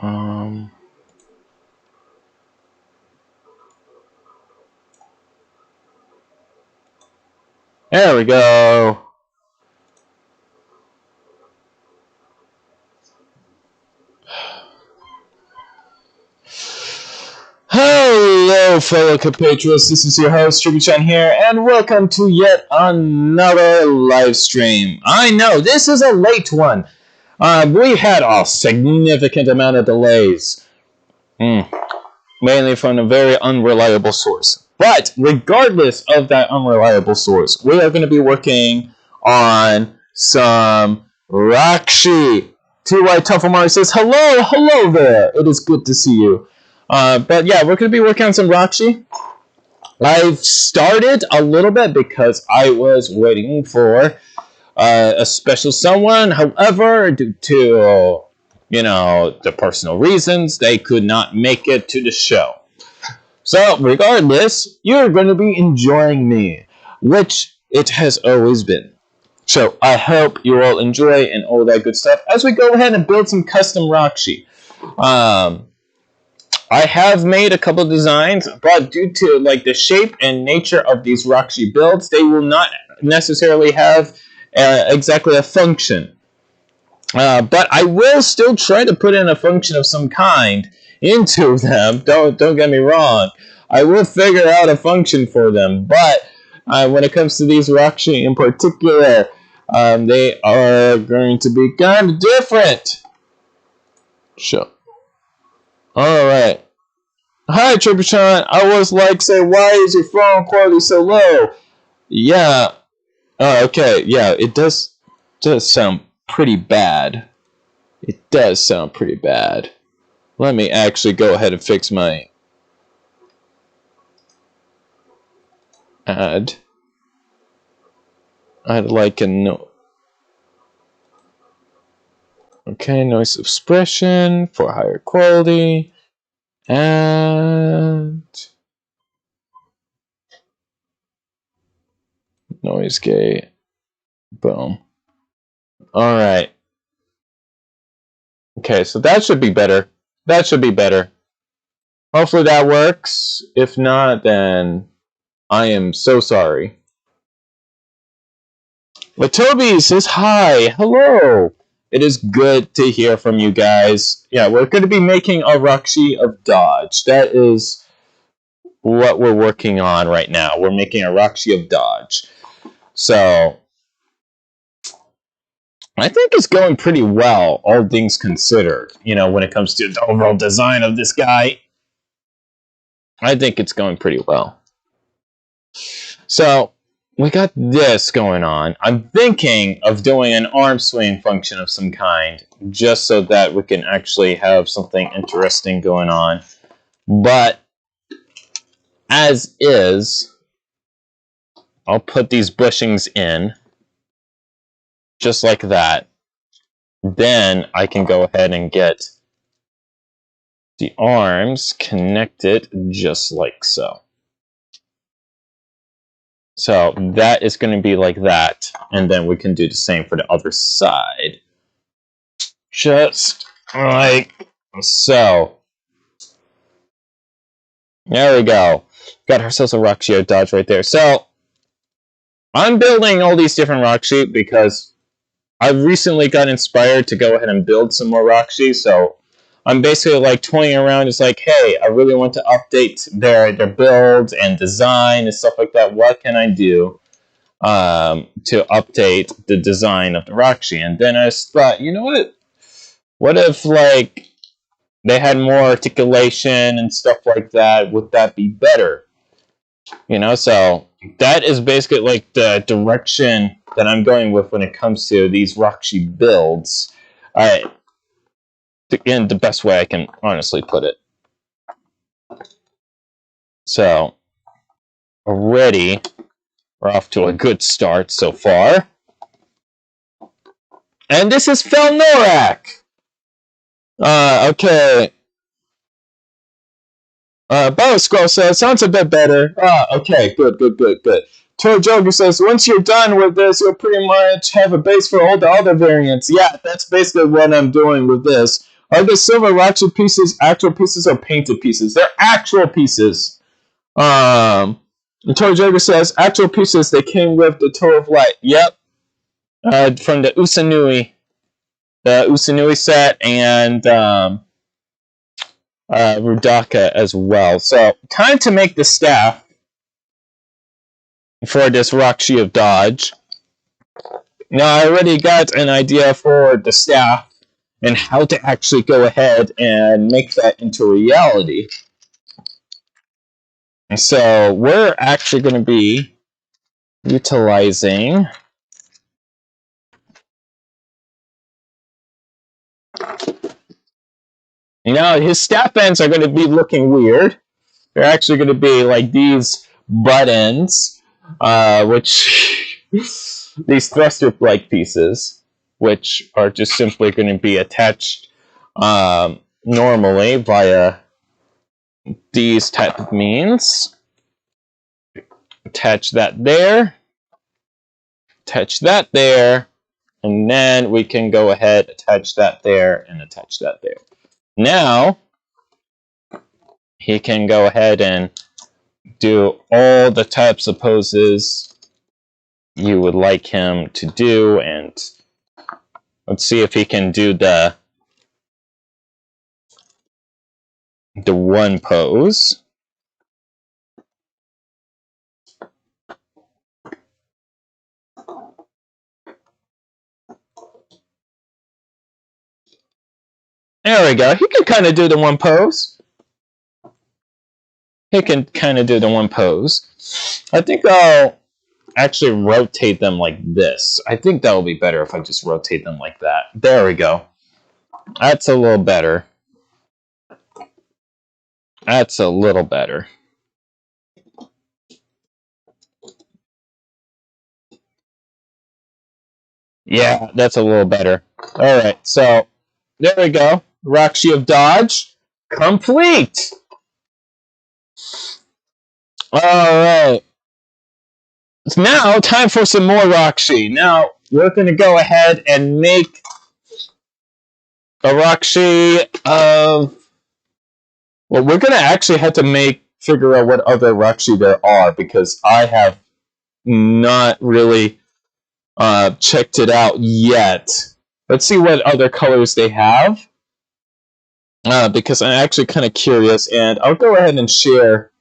There we go. Hello, fellow compatriots. This is your host, Tribute here, and welcome to yet another live stream. I know, this is a late one. We had a significant amount of delays. Mainly from a very unreliable source. But regardless of that unreliable source, we are going to be working on some Rahkshi. T.Y. Tufflemar says, hello there. It is good to see you. But yeah, we're going to be working on some Rahkshi. I've started a little bit because I was waiting for a special someone. However, due to, the personal reasons, they could not make it to the show. So, regardless, you're going to be enjoying me, which it has always been. So, I hope you all enjoy and all that good stuff as we go ahead and build some custom Rahkshi. I have made a couple designs, but due to the shape and nature of these Rahkshi builds, they will not necessarily have exactly a function. But I will still try to put in a function of some kind into them. Don't get me wrong. I will figure out a function for them. But when it comes to these Rahkshi in particular, they are going to be kind of different. Sure. Alright. Hi, Tribuchan. I was say, why is your phone quality so low? Yeah. Oh, okay. Yeah, it does sound pretty bad. It does sound pretty bad. Let me actually go ahead and fix my ad. I'd like a no. Okay, noise suppression for higher quality. And noise gate. Boom. Alright. Okay, so that should be better. That should be better. Hopefully that works. If not, then I am so sorry. Latobi says hi. Hello. It is good to hear from you guys. Yeah, we're going to be making a Rahkshi of dodge. That is what we're working on right now. We're making a Rahkshi of dodge. So I think it's going pretty well, all things considered. When it comes to the overall design of this guy, I think it's going pretty well. So we got this going on. I'm thinking of doing an arm swing function of some kind, just so that we can actually have something interesting going on. But as is, I'll put these bushings in, just like that. Then I can go ahead and get the arms connected just like so. So that is going to be like that, and then we can do the same for the other side. Just like so. There we go. Got ourselves a Rahkshi dodge right there. So I'm building all these different Rahkshi because I recently got inspired to go ahead and build some more Rahkshi. So I'm basically toying around. It's hey, I really want to update their builds and design and stuff like that. What can I do to update the design of the Rahkshi? And then I thought, you know what? What if they had more articulation and stuff like that? Would that be better? So that is basically the direction that I'm going with when it comes to these Rahkshi builds. In the best way I can honestly put it. So, already, we're off to a good start so far. And this is Felnorak! Okay. Bioscroll says, sounds a bit better. Okay, good. Toy Joker says, once you're done with this, you'll pretty much have a base for all the other variants. Yeah, that's basically what I'm doing with this. Are the silver Rahkshi pieces actual pieces or painted pieces? They're actual pieces. And Tori Jager says, actual pieces, they came with the Toe of Light. Yep. From the Usanui. The Usanui set and Rudaka as well. So, time to make the staff for this Rahkshi of Dodge. Now, I already got an idea for the staff and how to actually go ahead and make that into reality. And so, we're actually going to be utilizing now his staff ends are going to be looking weird. They're actually going to be like these butt ends, which these thruster-like pieces, which are just simply going to be attached normally via these type of means. Attach that there, attach that there, and then we can go ahead, attach that there, and attach that there. Now, he can go ahead and do all the types of poses you would like him to do, and let's see if he can do the one pose. There we go. He can kind of do the one pose. He can kind of do the one pose. I think I'll actually rotate them like this. I think that will be better if I just rotate them like that. There we go. That's a little better. That's a little better. Yeah, that's a little better. Alright, so there we go. Rahkshi of Dodge. Complete! Alright. It's now time for some more Rahkshi. Now, we're going to go ahead and make a Rahkshi of... Well, we're going to actually have to figure out what other Rahkshi there are, because I have not really checked it out yet. Let's see what other colors they have, because I'm actually kind of curious, and I'll go ahead and share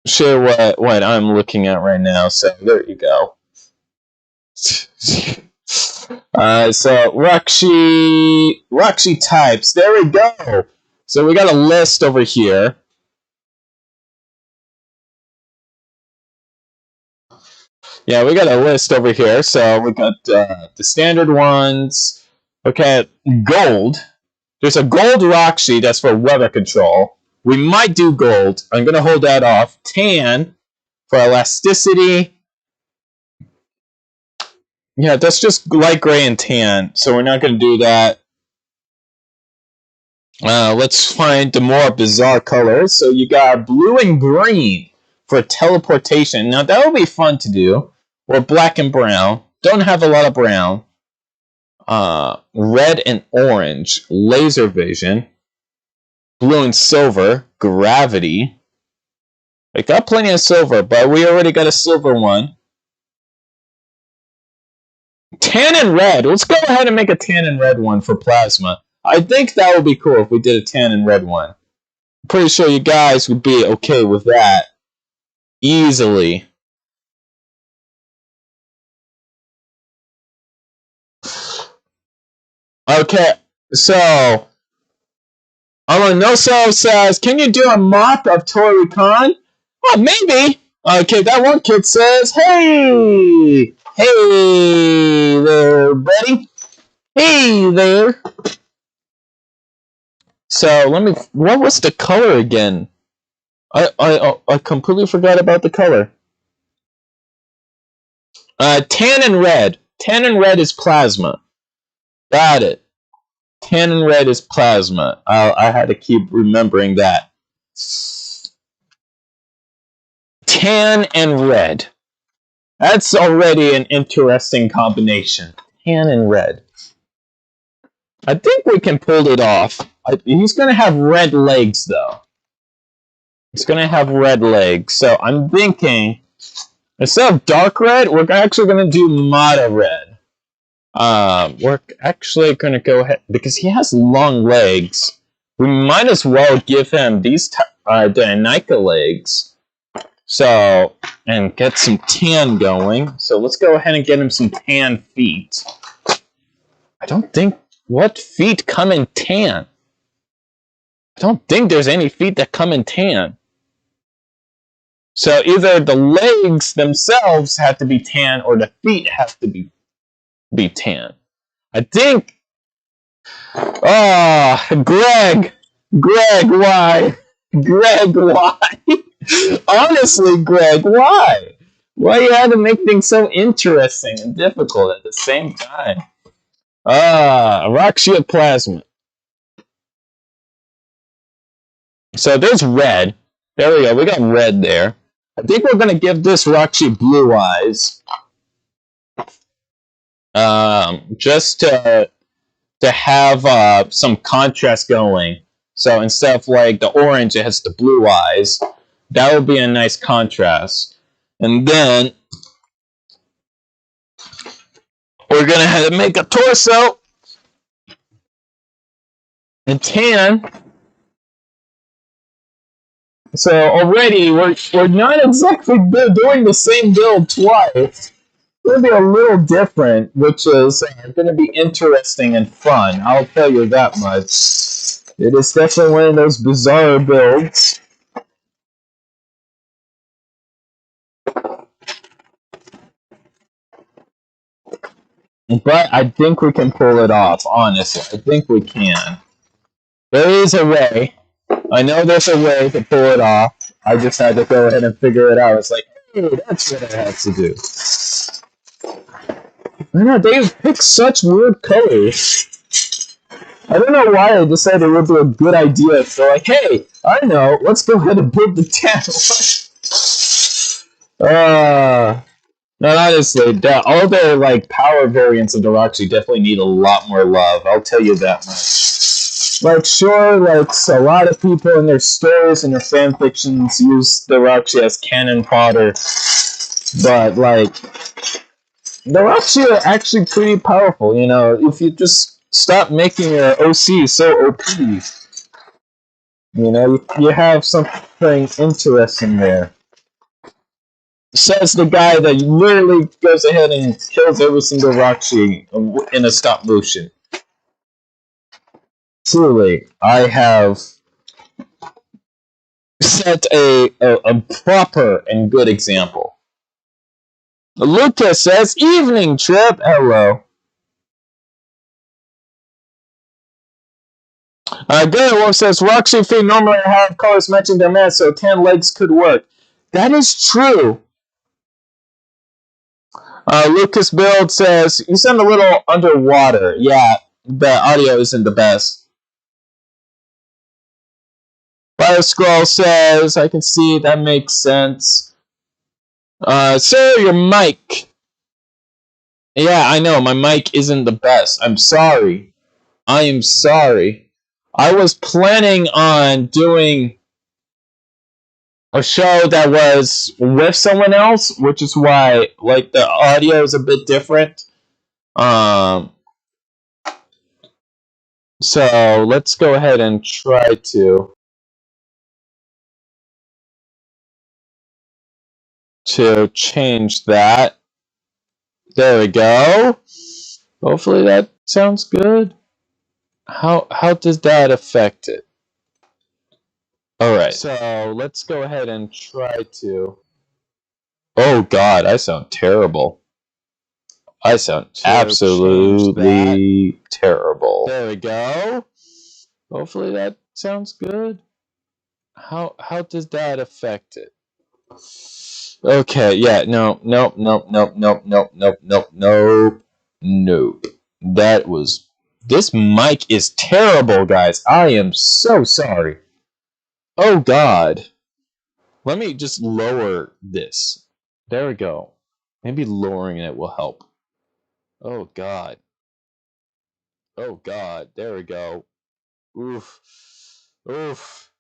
what I'm looking at right now. So there you go. So Rahkshi types. There we go. So we got a list over here. Yeah, we got a list over here. So we got the standard ones. Okay, gold. There's a gold Rahkshi that's for weather control. We might do gold. I'm going to hold that off. Tan for elasticity. Yeah, that's just light gray and tan, so we're not going to do that. Let's find the more bizarre colors. So you got blue and green for teleportation. Now, that would be fun to do. Or black and brown. Don't have a lot of brown. Red and orange, laser vision. Blue and silver, gravity. I got plenty of silver, but we already got a silver one. Tan and red. Let's go ahead and make a tan and red one for plasma. I think that would be cool if we did a tan and red one. I'm pretty sure you guys would be okay with that. Easily. Okay, so Amano says, can you do a mock of Tori Khan? Oh, maybe. Okay, that one kid says, hey! Hey there, buddy. Hey there. So, what was the color again? I completely forgot about the color. Tan and red. Tan and red is plasma. Got it. Tan and red is plasma. I had to keep remembering that. Tan and red. That's already an interesting combination. Tan and red. I think we can pull it off. He's going to have red legs, though. He's going to have red legs. So I'm thinking, instead of dark red, we're actually going to do Mata red. We're actually going to go ahead, because he has long legs. We might as well give him these Bionicle legs. So, and get some tan going. So let's go ahead and get him some tan feet. I don't think, what feet come in tan? I don't think there's any feet that come in tan. So either the legs themselves have to be tan or the feet have to be tan. I think, Greg, why? Greg, why? Honestly, Greg, why? Why you had to make things so interesting and difficult at the same time? Rahkshi plasma. So there's red. There we go. We got red there. I think we're gonna give this Rahkshi blue eyes. Just to have some contrast going. So instead of like the orange, it has the blue eyes. That would be a nice contrast. And then we're gonna have to make a torso and tan. So already we're not exactly doing the same build twice. It's gonna be a little different, which is gonna be interesting and fun. I'll tell you that much. It is definitely one of those bizarre builds. But I think we can pull it off, honestly. I think we can. There is a way. I know there's a way to pull it off. I just had to go ahead and figure it out. It's like, hey, that's what I have to do. I know, they pick such weird colors. I don't know why I decided it would be a good idea. So like, hey, I know, let's go ahead and build the town. No, honestly, all their like power variants of the Rahkshi definitely need a lot more love. I'll tell you that much. Like, sure, like a lot of people in their stories and their fan fictions use the Rahkshi as cannon fodder, but like the Rahkshi are actually pretty powerful. You know, if you just stop making your OC so OP, you know, you have something interesting there. Says the guy that literally goes ahead and kills every single Rahkshi in a stop motion. Truly, I have set a proper and good example. Lucas says, evening trip, hello. Good Wolf says, Rahkshi feet normally have colors matching their mass, so tan legs could work. That is true. Lucas Build says, you sound a little underwater. Yeah, the audio isn't the best. BioScroll says, I can see, that makes sense. Sir, your mic. Yeah, I know, my mic isn't the best. I'm sorry. I am sorry. I was planning on doing a show that was with someone else, which is why, like, the audio is a bit different. So let's go ahead and try to change that. There we go. Hopefully that sounds good. How does that affect it? Alright, so let's go ahead and try to... Oh god, I sound terrible. I sound absolutely terrible. There we go. Hopefully that sounds good. How does that affect it? Okay, yeah, no. That was... This mic is terrible, guys. I am so sorry. Oh, God. Let me just lower this. There we go. Maybe lowering it will help. Oh, God. Oh God, there we go. Oof, oof,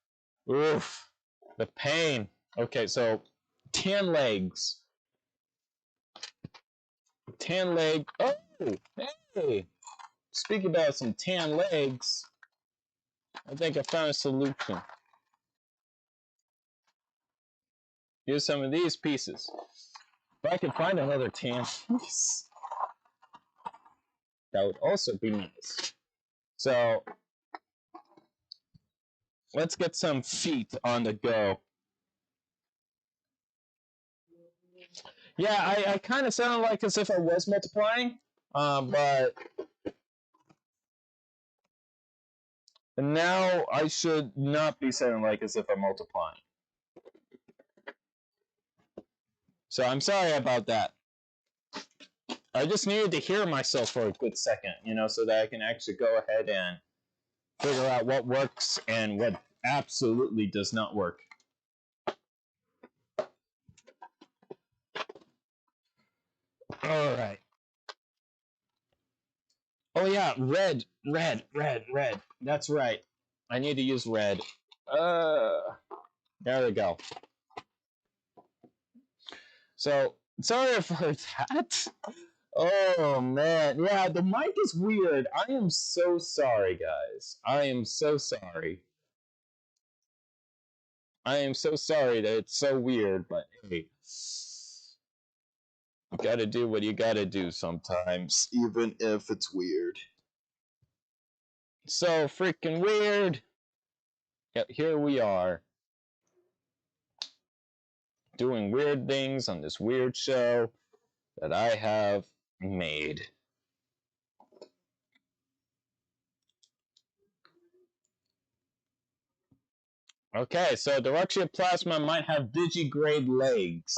oof. The pain. Okay, so tan legs. Tan leg. Oh, hey. Speaking about some tan legs, I think I found a solution. Here's some of these pieces. If I can find another tan piece, that would also be nice. So let's get some feet on the go. Yeah, I kind of sound like as if I was multiplying, but now I should not be sounding like as if I'm multiplying. So I'm sorry about that. I just needed to hear myself for a good second, you know, so that I can actually go ahead and figure out what works and what absolutely does not work. All right. Oh yeah, red. That's right. I need to use red. There we go. So sorry for that. Oh man, yeah, the mic is weird. I am so sorry, guys. I am so sorry. I am so sorry that it's so weird, but hey, you gotta do what you gotta do sometimes, even if it's weird. So freaking weird. Yet here we are, doing weird things on this weird show that I have made. Okay, so the Rahkshi plasma might have digigrade legs.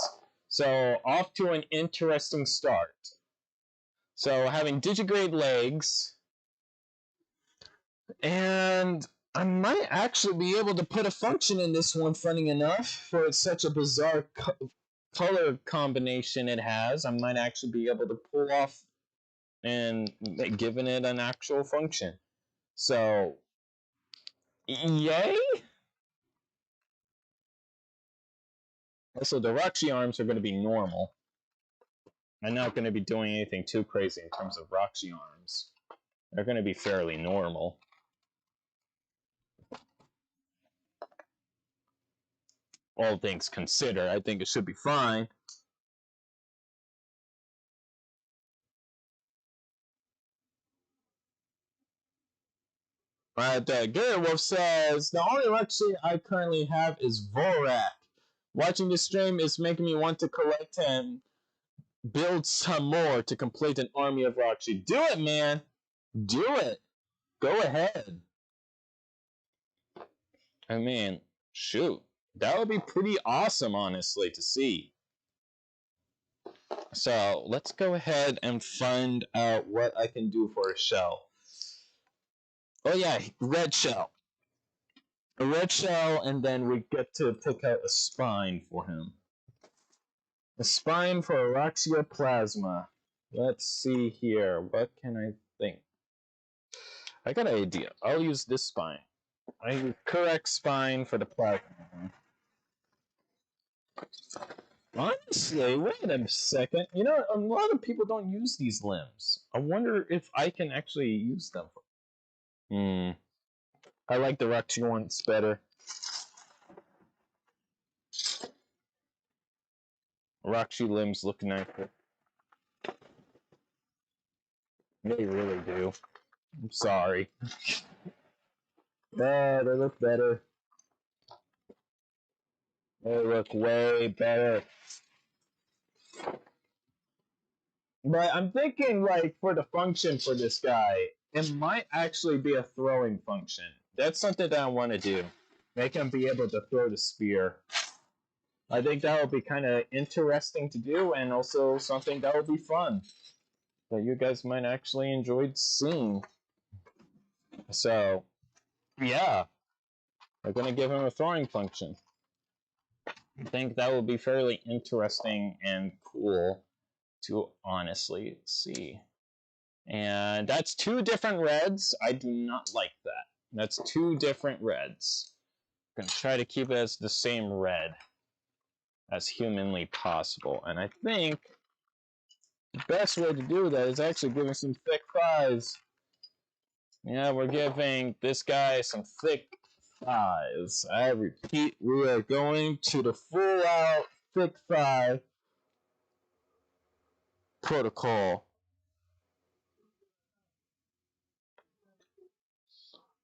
So off to an interesting start. So having digigrade legs, and I might actually be able to put a function in this one, funny enough, for it's such a bizarre color combination it has. I might actually be able to pull off and giving it an actual function. So, yay! Also, the Rahkshi arms are going to be normal. I'm not going to be doing anything too crazy in terms of Rahkshi arms. They're going to be fairly normal. All things considered, I think it should be fine. But Wolf says, the only Rahkshi I currently have is Vorak. Watching this stream is making me want to collect and build some more to complete an army of Rahkshi. Do it, man! Do it! Go ahead. I mean, shoot. That would be pretty awesome, honestly, to see. So, let's go ahead and find out what I can do for a shell. Oh yeah, red shell. A red shell, and then we get to pick out a spine for him. A spine for Rahkshi plasma. Let's see here. What can I think? I got an idea. I'll use this spine. I use correct spine for the plasma. Honestly, wait a second. You know, a lot of people don't use these limbs. I wonder if I can actually use them. I like the Rahkshi ones better. Rahkshi limbs look nicer. They really do. I'm sorry. Yeah, they look better. They look way better. But I'm thinking, like, for the function for this guy, it might actually be a throwing function. That's something that I want to do. Make him be able to throw the spear. I think that would be kind of interesting to do, and also something that would be fun. That you guys might actually enjoy seeing. So, yeah. We're going to give him a throwing function. I think that would be fairly interesting and cool to honestly see. And that's 2 different reds. I do not like that. That's 2 different reds. I'm going to try to keep it as the same red as humanly possible. And I think the best way to do that is actually giving some thick thighs. Yeah, we're giving this guy some thick thighs. I repeat, we are going to the full out thick thigh protocol.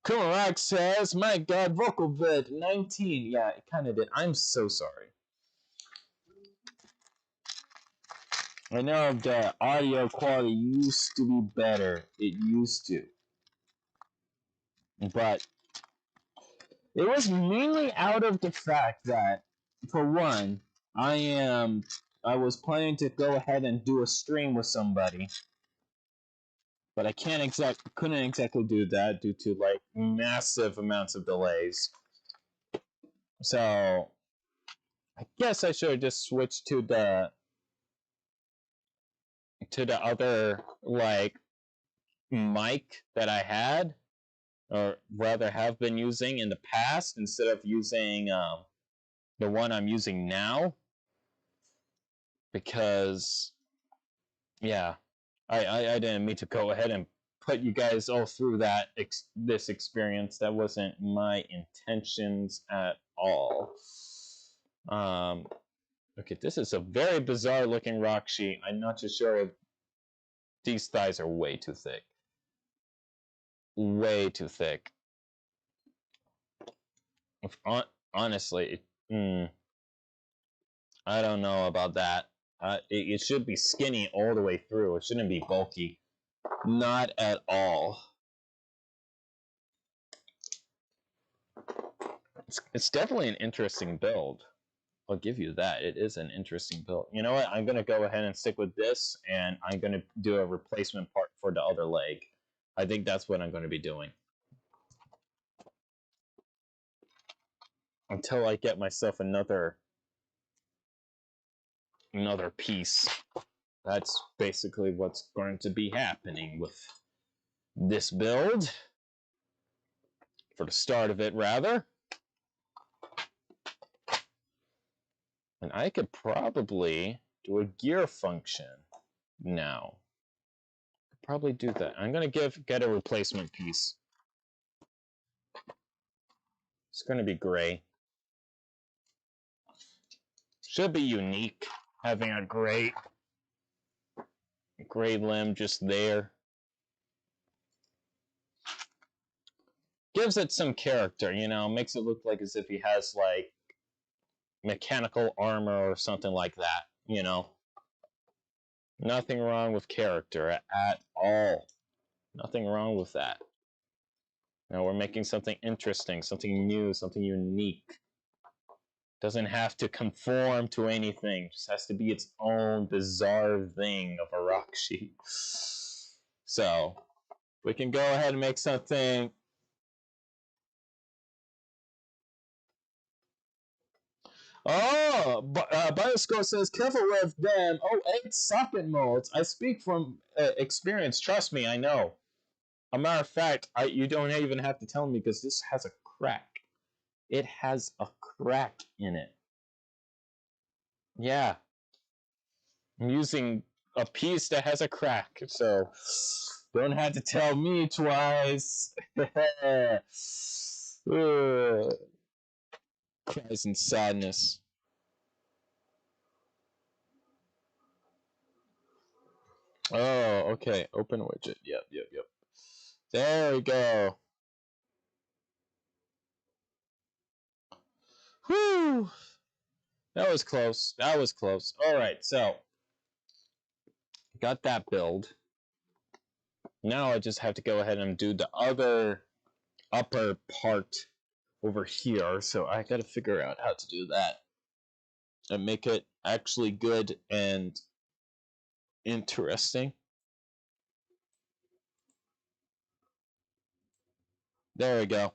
Kumarak says, my god, vocal vid 19. Yeah, it kind of did. I'm so sorry. I know the audio quality used to be better. It used to. But it was mainly out of the fact that, for one, I was planning to go ahead and do a stream with somebody, but I couldn't exactly do that due to like massive amounts of delays. So I guess I should have just switched to the other like mic that I had, or rather have been using in the past, instead of using the one I'm using now, because yeah, I didn't mean to go ahead and put you guys all through that this experience. That wasn't my intentions at all. Okay, this is a very bizarre looking Rahkshi. I'm not too sure if these thighs are way too thick. Way too thick. Honestly, I don't know about that. It should be skinny all the way through. It shouldn't be bulky. Not at all. It's definitely an interesting build. I'll give you that. It is an interesting build. You know what? I'm going to go ahead and stick with this, and I'm going to do a replacement part for the other leg. I think that's what I'm going to be doing. Until I get myself another piece. That's basically what's going to be happening with this build. For the start of it, rather. And I could probably do a gear function now. Could probably do that. I'm going to get a replacement piece. It's going to be gray. Should be unique, having a gray limb just there. Gives it some character, you know, makes it look like as if he has, like, mechanical armor or something like that, you know. Nothing wrong with character at all. Nothing wrong with that. Now we're making something interesting, something new, something unique. Doesn't have to conform to anything. Just has to be its own bizarre thing of a Rahkshi. So, we can go ahead and make something. Oh, Bioscore says, careful with them. Oh, 8 socket molds. I speak from experience. Trust me, I know. A matter of fact, you don't even have to tell me, because this has a crack. It has a crack in it. Yeah. I'm using a piece that has a crack, so don't have to tell me twice. Cries in sadness. Oh, okay. Open widget. Yep. There we go. Whew. That was close. All right, so got that build. Now I just have to go ahead and do the other upper part over here. So I got to figure out how to do that and make it actually good and interesting. There we go.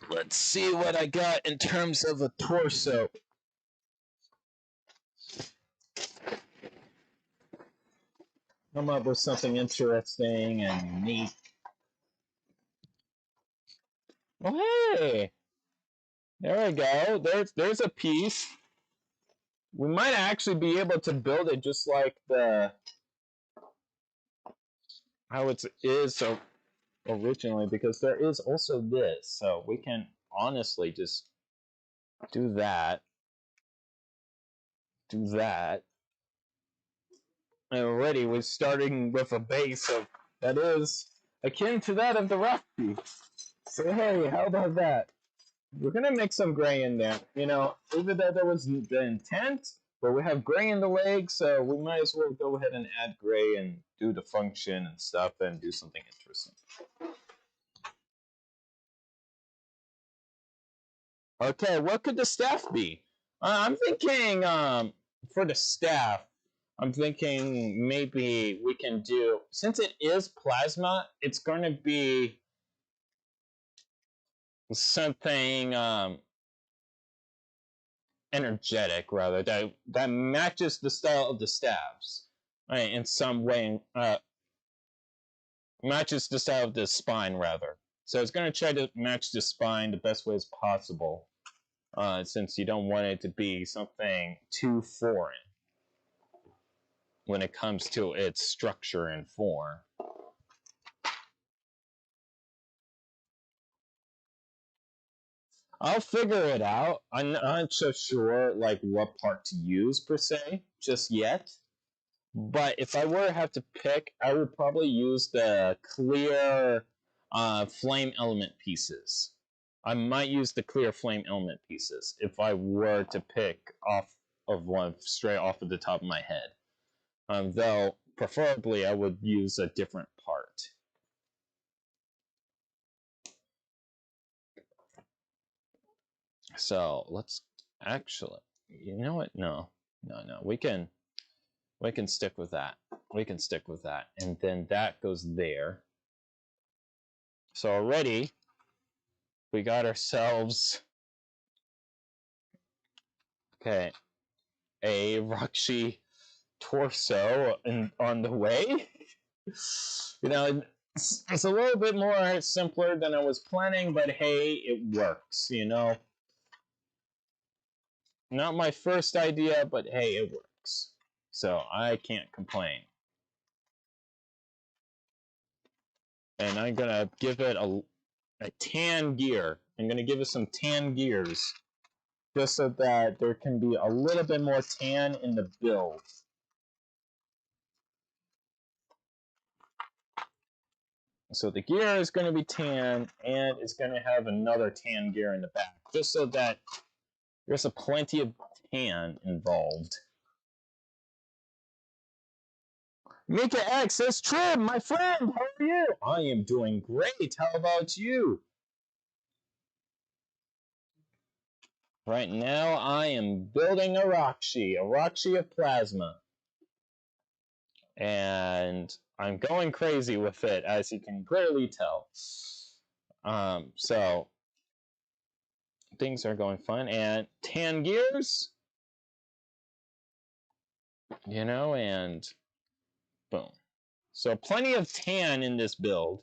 Let's see what I got in terms of a torso. come up with something interesting and unique. Oh, hey! There we go. There's a piece. We might actually be able to build it just like how it is so originally, because there is also this, so we can honestly just do that, and already we're starting with a base that is akin to that of the Rahkshi. So hey, how about that? We're gonna mix some gray in there. You know, even though that was the intent, but we have gray in the legs, so we might as well go ahead and add gray and do the function and stuff and do something interesting. Okay, what could the staff be? I'm thinking for the staff, I'm thinking maybe we can do, since it is plasma, it's going to be something energetic rather that matches the style of the staffs, right? In some way, matches the style of the spine rather. So it's going to try to match the spine the best way as possible, since you don't want it to be something too foreign when it comes to its structure and form. I'll figure it out. I'm not so sure like what part to use per se just yet. But if I were to have to pick, I would probably use the clear flame element pieces. I might use the clear flame element pieces if I were to pick off of one straight off of the top of my head. Though preferably I would use a different part. So let's actually, you know what? No. We can stick with that. We can stick with that, and then that goes there. So already we got ourselves okay a Rahkshi torso on the way. You know, it's a little bit more simpler than I was planning, but hey, it works. You know, not my first idea, but hey, it works. So I can't complain. And I'm gonna give it a tan gear. I'm gonna give it some tan gears, just so that there can be a little bit more tan in the build. So the gear is going to be tan, and it's going to have another tan gear in the back, just so that there's a plenty of tan involved. Mika X says, Trim, my friend, how are you? I am doing great. How about you? Right now, I am building a Rahkshi of plasma. And I'm going crazy with it, as you can clearly tell. So things are going fun. And tan gears, you know, and boom. So plenty of tan in this build.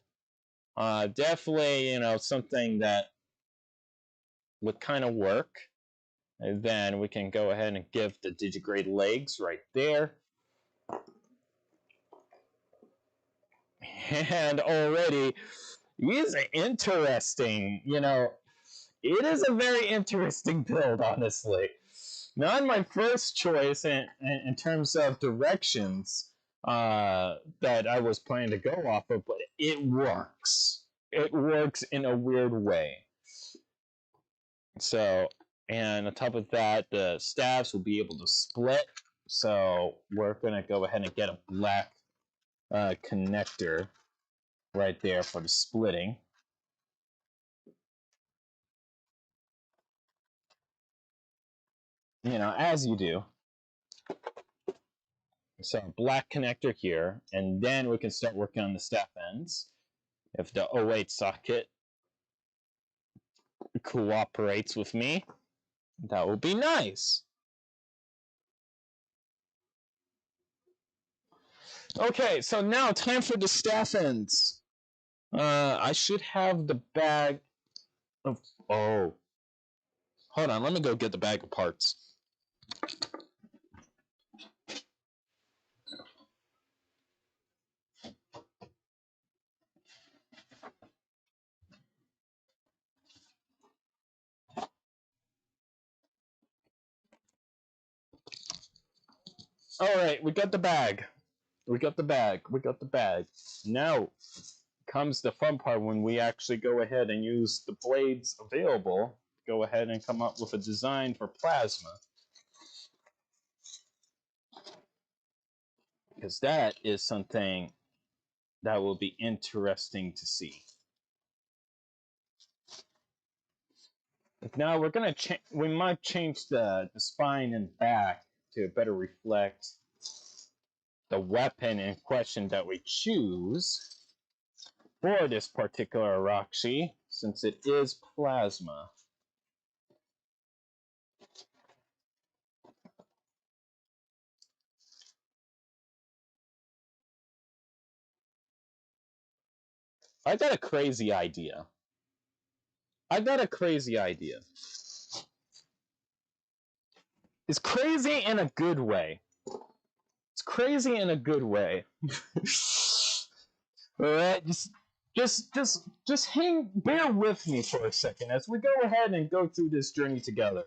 Definitely, you know, something that would kind of work. And then we can go ahead and give the digigrade legs right there. And already, these are interesting. You know, it is a very interesting build, honestly. Not my first choice in terms of directions that I was planning to go off of, but it works. It works in a weird way. So, and on top of that, the staffs will be able to split. So we're gonna go ahead and get a black connector right there for the splitting. You know, as you do. So black connector here, and then we can start working on the staff ends. If the 08 socket cooperates with me, that would be nice. Okay, so now time for the staff ends. I should have the bag of... Oh. Hold on, let me go get the bag of parts. Alright, we got the bag. We got the bag. We got the bag. Now comes the fun part when we actually go ahead and use the blades available. Go ahead and come up with a design for plasma. Because that is something that will be interesting to see. Now we're gonna we might change the spine and back to better reflect the weapon in question that we choose for this particular Rahkshi, since it is plasma. I got a crazy idea. It's crazy in a good way. It's crazy in a good way. Alright, just bear with me for a second as we go ahead and go through this journey together.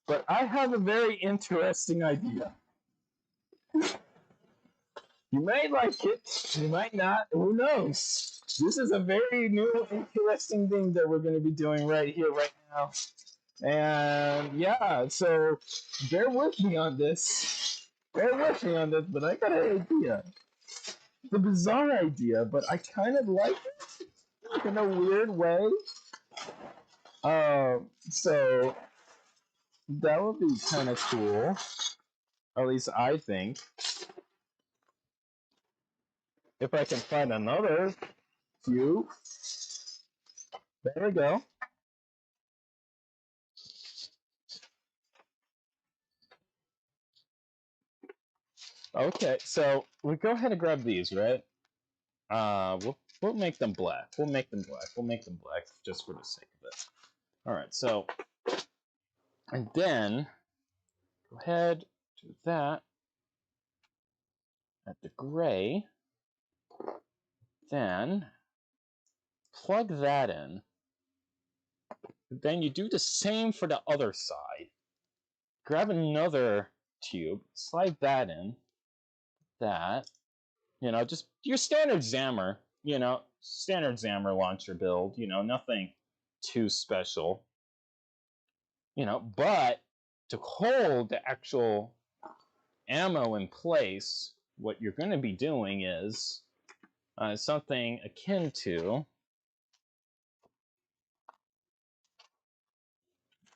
But I have a very interesting idea. You might like it, you might not, who knows? This is a very new, interesting thing that we're going to be doing right here, right now. And yeah, so bear with me on this. Bear with me on this, but I got an idea. It's a bizarre idea, but I kind of like it in a weird way. So that would be kind of cool. At least I think. If I can find another few. There we go. Okay, so we go ahead and grab these, right? We'll make them black. We'll make them black just for the sake of it. All right, so and then go ahead, do that at the gray. Then plug that in. Then you do the same for the other side. Grab another tube, slide that in. That, just your standard Zammer, standard Zammer launcher build, nothing too special. But to hold the actual ammo in place, what you're going to be doing is something akin to,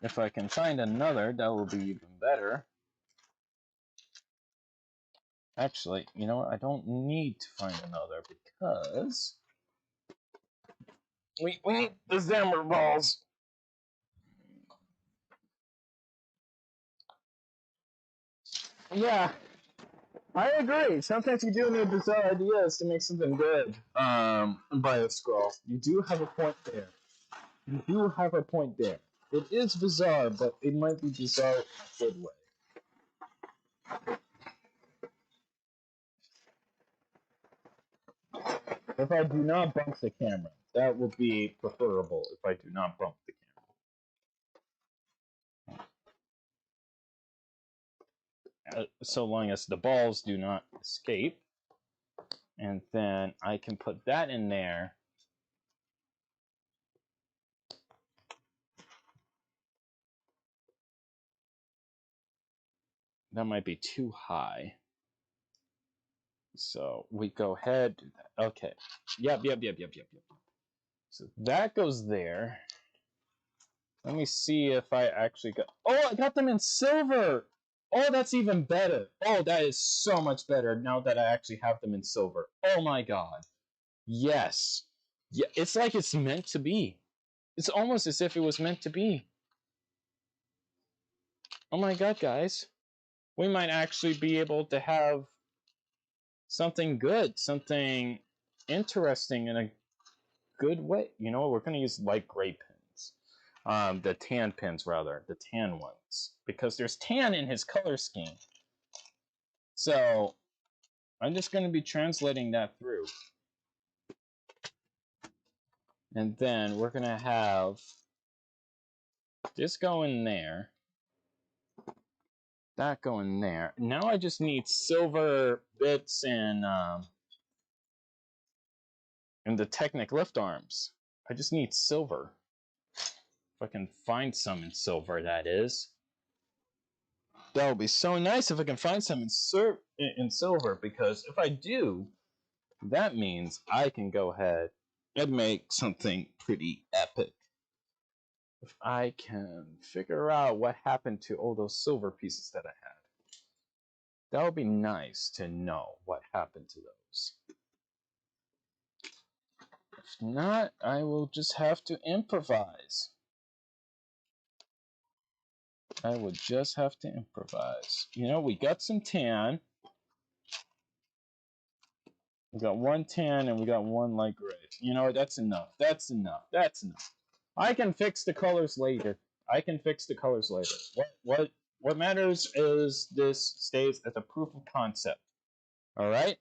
if I can find another, that will be even better. Actually, you know what? I don't need to find another because we need the Zammer balls. Yeah, I agree. Sometimes you do need bizarre ideas to make something good. By a scroll. You do have a point there. It is bizarre, but it might be bizarre in a good way. If I do not bump the camera, that would be preferable if I do not bump the camera. So long as the balls do not escape. And then I can put that in there. That might be too high. So we go ahead, do that. Okay. Yep. So that goes there. Let me see if I actually got... Oh, I got them in silver! Oh, that's even better. Oh, that is so much better now that I actually have them in silver. Oh my god. Yes. Yeah, it's like it's meant to be. It's almost as if it was meant to be. Oh my god, guys. We might actually be able to have something good, something interesting in a good way. You know, we're going to use light gray pins. The tan pins, rather. The tan ones. Because there's tan in his color scheme. So, I'm just going to be translating that through. And then we're going to have this go in there. That go in there. Now I just need silver bits and the Technic lift arms. I just need silver. If I can find some in silver, that is. That would be so nice if I can find some in silver, because if I do, that means I can go ahead and make something pretty epic. If I can figure out what happened to all those silver pieces that I had. That would be nice to know what happened to those. If not, I will just have to improvise. I would just have to improvise. You know, we got some tan. We got one tan and we got one light gray. You know, that's enough. That's enough. That's enough. I can fix the colors later. I can fix the colors later. What matters is this stays as a proof of concept. All right?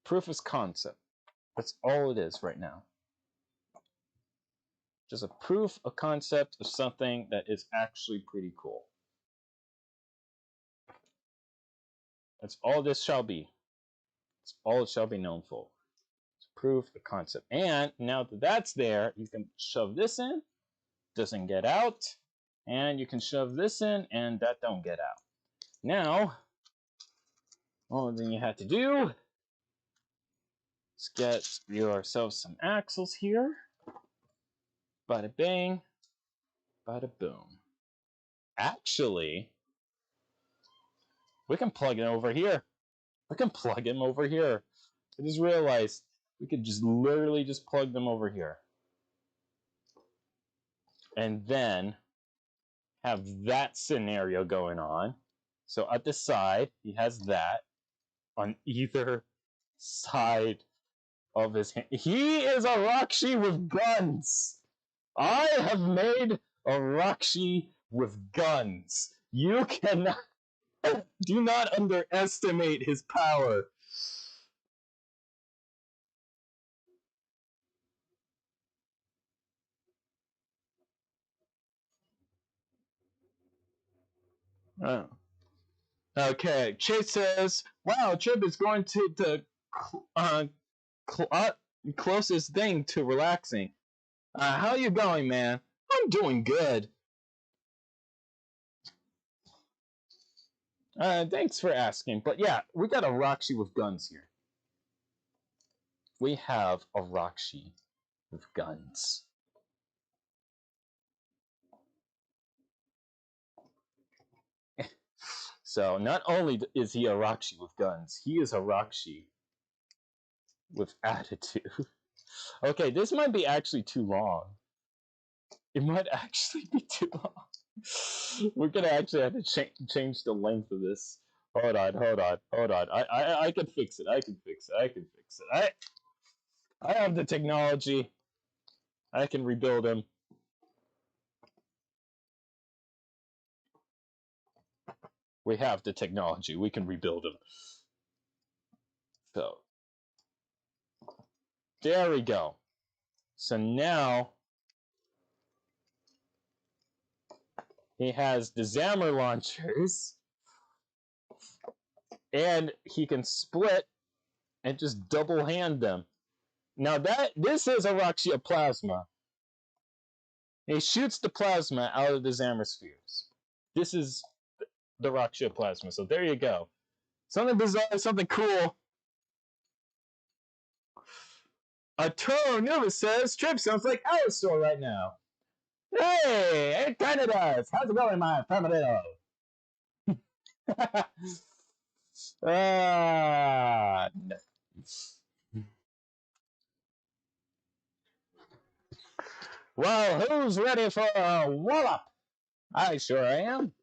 Proof is concept. That's all it is right now. Just a proof of concept of something that is actually pretty cool. That's all this shall be. That's all it shall be known for. It's proof of concept. And now that that's there, you can shove this in. Doesn't get out. And you can shove this in, and that don't get out. Now, all thing you have to do is get yourself some axles here. Bada bang, bada boom. Actually, we can plug it over here. We can plug him over here. I just realized we could just literally just plug them over here. And then have that scenario going on. So at the side, he has that on either side of his hand. He is a Rahkshi with guns. I have made a Rahkshi with guns. You cannot, do not underestimate his power. Oh. Okay, Chase says, wow, Chip is going to the closest thing to relaxing. How you going, man? I'm doing good. Thanks for asking. But yeah, we got a Rahkshi with guns here. We have a Rahkshi with guns. So not only is he a Rahkshi with guns, he is a Rahkshi with attitude. Okay, this might be actually too long. It might actually be too long. We're gonna actually have to change the length of this. Hold on. I can fix it. I can fix it. I have the technology. I can rebuild him. We have the technology. We can rebuild him. So there we go. So now he has the Zammer launchers, and he can split and just double hand them. Now this is a Rahkshi plasma. He shoots the plasma out of the Zammer spheres. This is the Rahkshi plasma. So there you go. Something bizarre, something cool. Toro Nova says, Trip sounds like our store right now. Hey, it kind of does. How's it going, my Permadillo? No. Well, who's ready for a wallop? I sure am.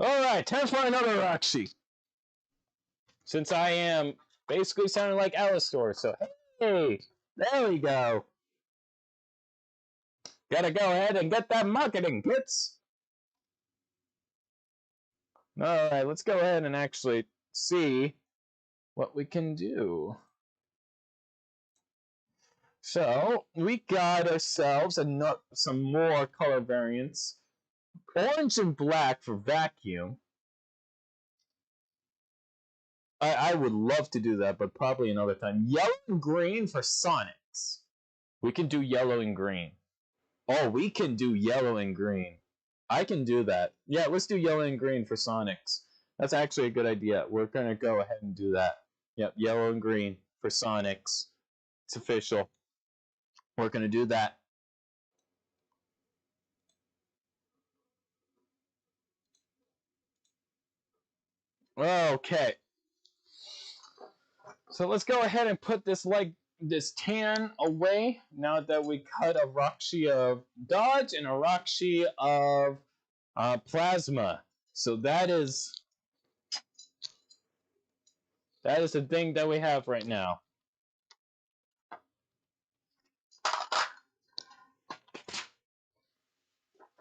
Alright, time for another Rahkshi. Since I am basically sounding like Alistor, so hey, there we go. Gotta go ahead and get that marketing, kids. Alright, let's go ahead and actually see what we can do. So, we got ourselves some more color variants. Orange and black for vacuum. I would love to do that, but probably another time. Yellow and green for Sonics. We can do yellow and green. Oh, we can do yellow and green. I can do that. Yeah, let's do yellow and green for Sonics. That's actually a good idea. We're going to go ahead and do that. Yep, yellow and green for Sonics. It's official. We're going to do that. Okay. So let's go ahead and put this tan away now that we cut a Rahkshi of Dodge and a Rahkshi of Plasma. So that is the thing that we have right now.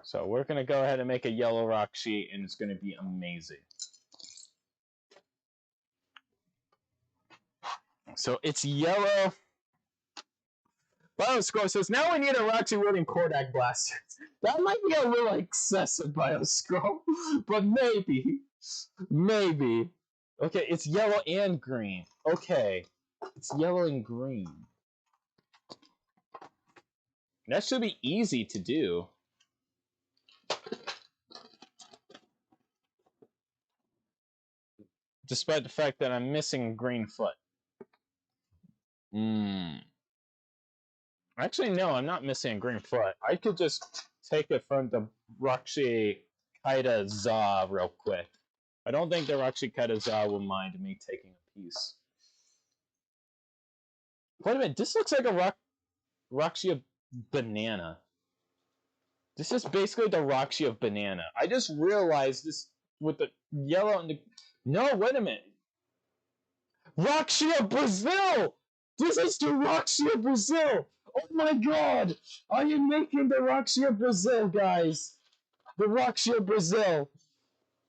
So we're going to go ahead and make a yellow Rahkshi, and it's going to be amazing. So it's yellow. Bioscore says, now we need a Rahkshi wielding Kodak blaster. That might be a little excessive, Bioscore, but maybe. Maybe. Okay, it's yellow and green. Okay, it's yellow and green. That should be easy to do. Despite the fact that I'm missing green foot. Actually, no, I'm not missing a green foot. I could just take it from the Rahkshi Kaida Za real quick. I don't think the Rahkshi Kaida Za will mind me taking a piece. Wait a minute, this looks like a Rahkshi of banana. This is basically the Rahkshi of banana. I just realized this with the yellow and the... No, wait a minute. Rahkshi of Brazil! This is the Rahkshi of Brazil! Oh my god! I am making the Rahkshi of Brazil, guys! The Rahkshi of Brazil!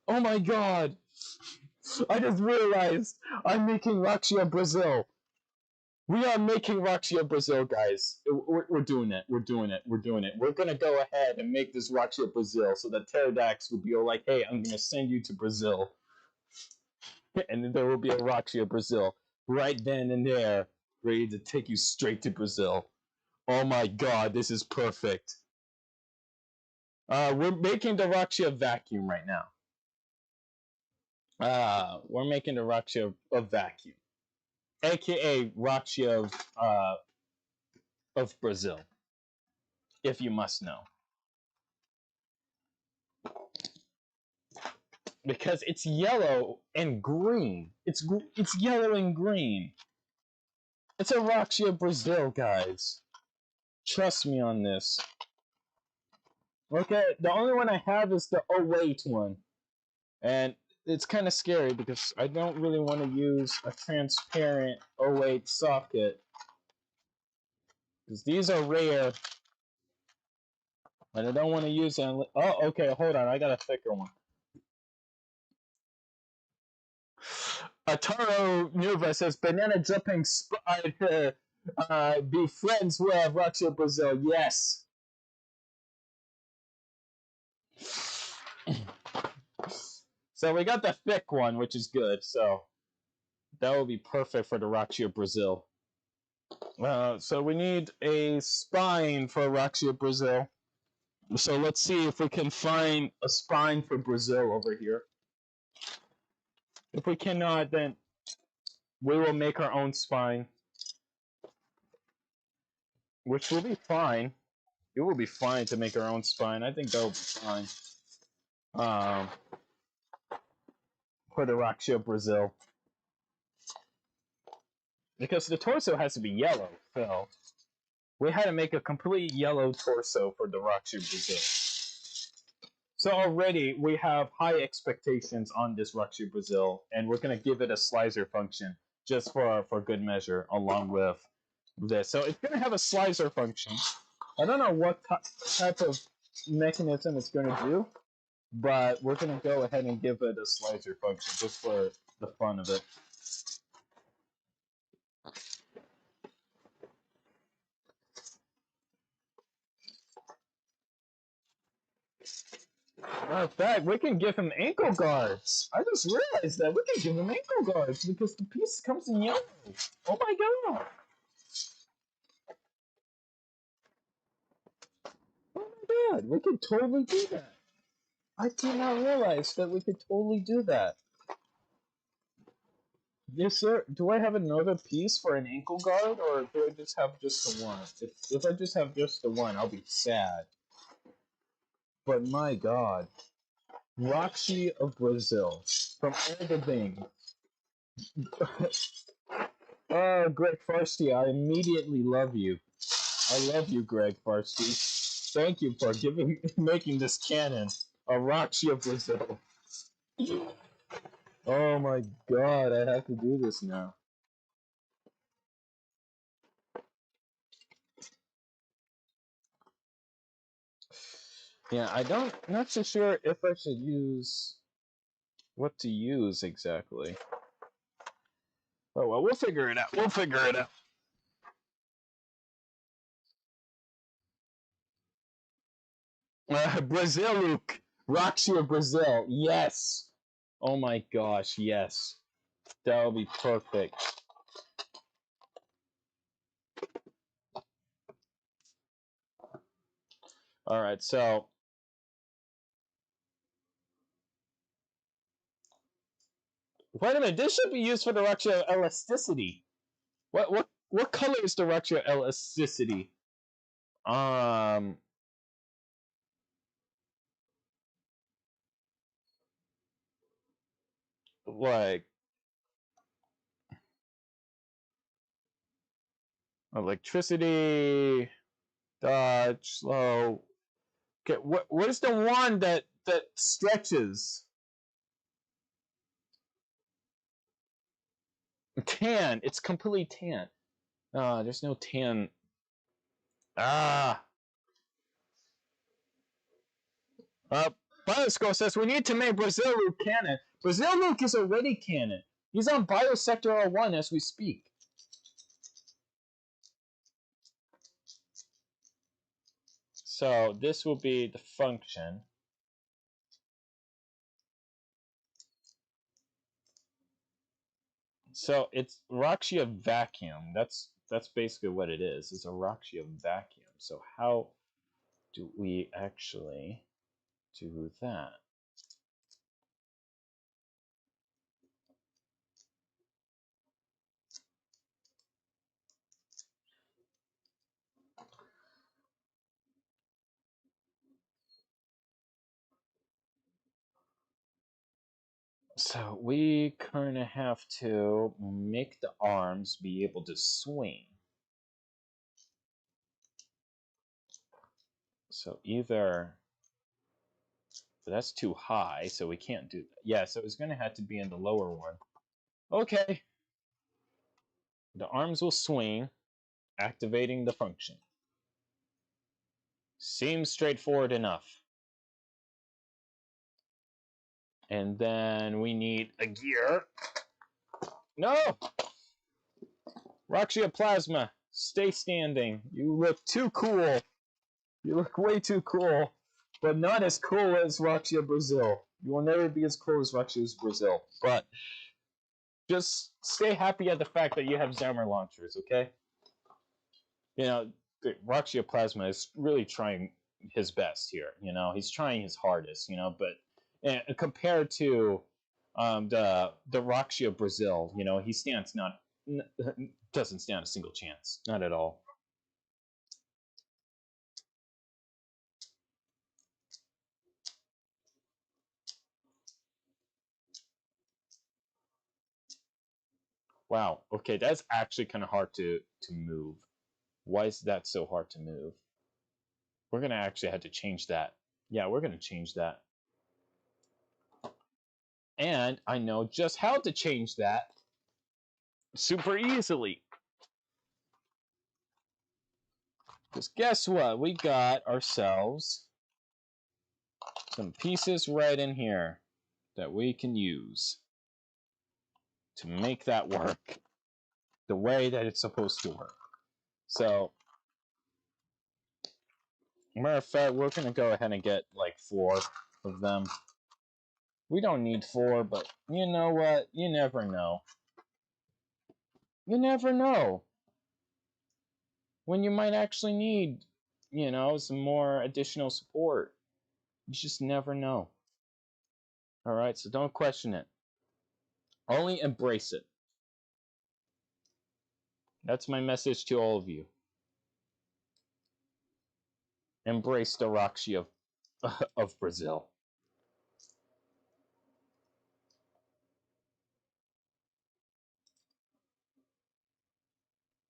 Oh my god! I just realized I'm making Rahkshi of Brazil! We are making Rahkshi of Brazil, guys. We're doing it. We're doing it. We're doing it. We're gonna go ahead and make this Rahkshi of Brazil so that Pterodax will be like, hey, I'm gonna send you to Brazil. And then there will be a Rahkshi of Brazil right then and there, ready to take you straight to Brazil. Oh my god, this is perfect. We're making the Rahkshi of vacuum right now. We're making the Rahkshi of vacuum, aka Rahkshi of Brazil, if you must know. Because it's yellow and green. It's yellow and green. It's a Rahkshi of Brazil, guys. Trust me on this. Okay, the only one I have is the 08 one. And it's kind of scary because I don't really want to use a transparent 08 socket. Because these are rare. And I don't want to use it. Oh, okay, hold on. I got a thicker one. Ataro Nuva says, banana jumping spider be friends with Rahkshi of Brazil. Yes. So we got the thick one, which is good. So that will be perfect for the Rahkshi of Brazil. So we need a spine for Rahkshi of Brazil. So let's see if we can find a spine for Brazil over here. If we cannot, then we will make our own spine. Which will be fine. It will be fine to make our own spine. I think that will be fine. For the Rahkshi of Brazil. Because the torso has to be yellow, so we had to make a complete yellow torso for the Rahkshi of Brazil. So already we have high expectations on this Rahkshi Brazil, and we're going to give it a slicer function just for good measure along with this. So it's going to have a slicer function. I don't know what type of mechanism it's going to do, but we're going to go ahead and give it a slicer function just for the fun of it. Matter of fact, we can give him ankle guards. I just realized that we can give him ankle guards because the piece comes in yellow. Oh my god! Oh my god, we could totally do that. I did not realize that we could totally do that. Yes, sir. Do I have another piece for an ankle guard, or do I just have just the one? If I just have just the one, I'll be sad. But my god. Rahkshi of Brazil. From all the things. Oh, Greg Farsty, I immediately love you. I love you, Greg Farsty. Thank you for making this canon a Rahkshi of Brazil. Oh my god, I have to do this now. Yeah, not so sure if I should use what to use exactly. Oh well, we'll figure it out. We'll figure it out. Braziluk, Rahkshi of Brazil. Yes. Oh my gosh, yes. That would be perfect. All right, so wait a minute. This should be used for the Rahkshi of elasticity. What color is the Rahkshi of elasticity? Like electricity, dodge, slow. Okay, what is the one that stretches? Tan. It's completely tan. There's no tan. Ah. Bioscore says we need to make Braziluk canon. Braziluk is already canon. He's on Biosector 01 as we speak. So this will be the function. So it's Rahkshi of vacuum. That's basically what it is. It's a Rahkshi of vacuum. So how do we actually do that? So we kind of have to make the arms be able to swing. So either that's too high, so we can't do that. Yeah, so it's going to have to be in the lower one. Okay. The arms will swing, activating the function. Seems straightforward enough. And then we need a gear. No! Rahkshi of Plasma, stay standing. You look too cool. You look way too cool. But not as cool as Rahkshi of Brazil. You will never be as cool as Rahkshi of Brazil. But just stay happy at the fact that you have Zammer launchers, okay? You know, Rahkshi of Plasma is really trying his best here. You know, he's trying his hardest. You know, but compared to the Rahkshi of Brazil, you know, he stands doesn't stand a single chance, not at all. Wow. Okay, that's actually kind of hard to move. Why is that so hard to move? We're gonna actually have to change that. Yeah, we're gonna change that. And I know just how to change that super easily. Because guess what? We got ourselves some pieces right in here that we can use to make that work the way that it's supposed to work. So, matter of fact, we're going to go ahead and get like 4 of them. We don't need 4, but you know what? You never know. You never know when you might actually need, you know, some more additional support. You just never know. All right, so don't question it. Only embrace it. That's my message to all of you. Embrace the Rahkshi of Brazil.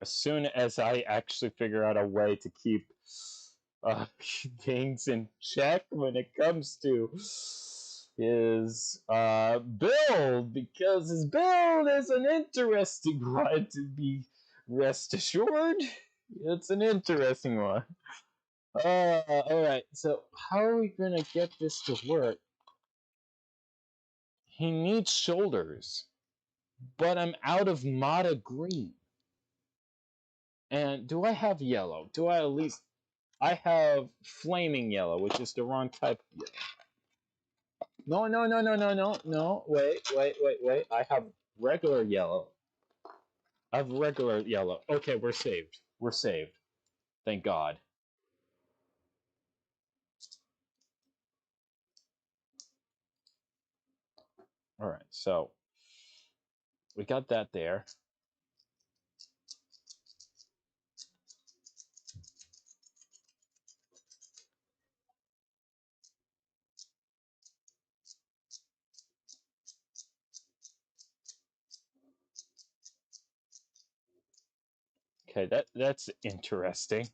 As soon as I actually figure out a way to keep things in check when it comes to his build, because his build is an interesting one, to be rest assured. It's an interesting one. Alright, so how are we gonna get this to work? He needs shoulders, but I'm out of Mata green. And do I have yellow? Do I at least... I have flaming yellow, which is the wrong type of yellow. No. Wait. I have regular yellow. I have regular yellow. Okay, we're saved. We're saved. Thank God. Alright, so we got that there. Okay, that's interesting.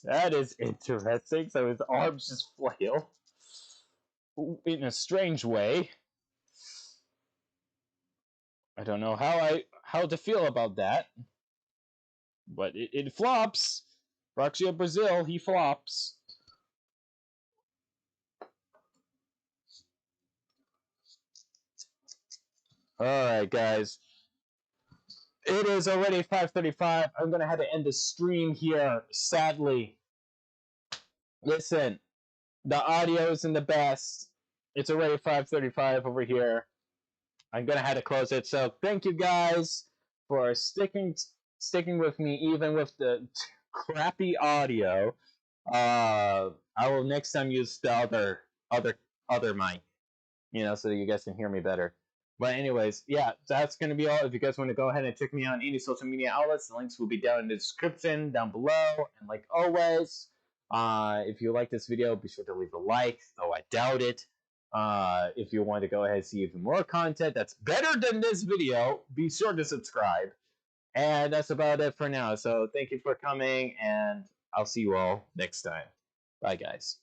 That is interesting. So his arms just flail in a strange way. I don't know how to feel about that, but it flops. Rahkshi of Brazil, he flops. All right, guys. It is already 5:35. I'm gonna have to end the stream here, sadly. Listen, the audio isn't the best. It's already 5:35 over here. I'm gonna have to close it. So thank you guys for sticking with me, even with the crappy audio. I will next time use the other mic, you know, so that you guys can hear me better. But anyways, yeah, that's going to be all. If you guys want to go ahead and check me out on any social media outlets, the links will be down in the description down below. And like always, if you like this video, be sure to leave a like, though I doubt it. If you want to go ahead and see even more content that's better than this video, be sure to subscribe. And that's about it for now. So thank you for coming, and I'll see you all next time. Bye, guys.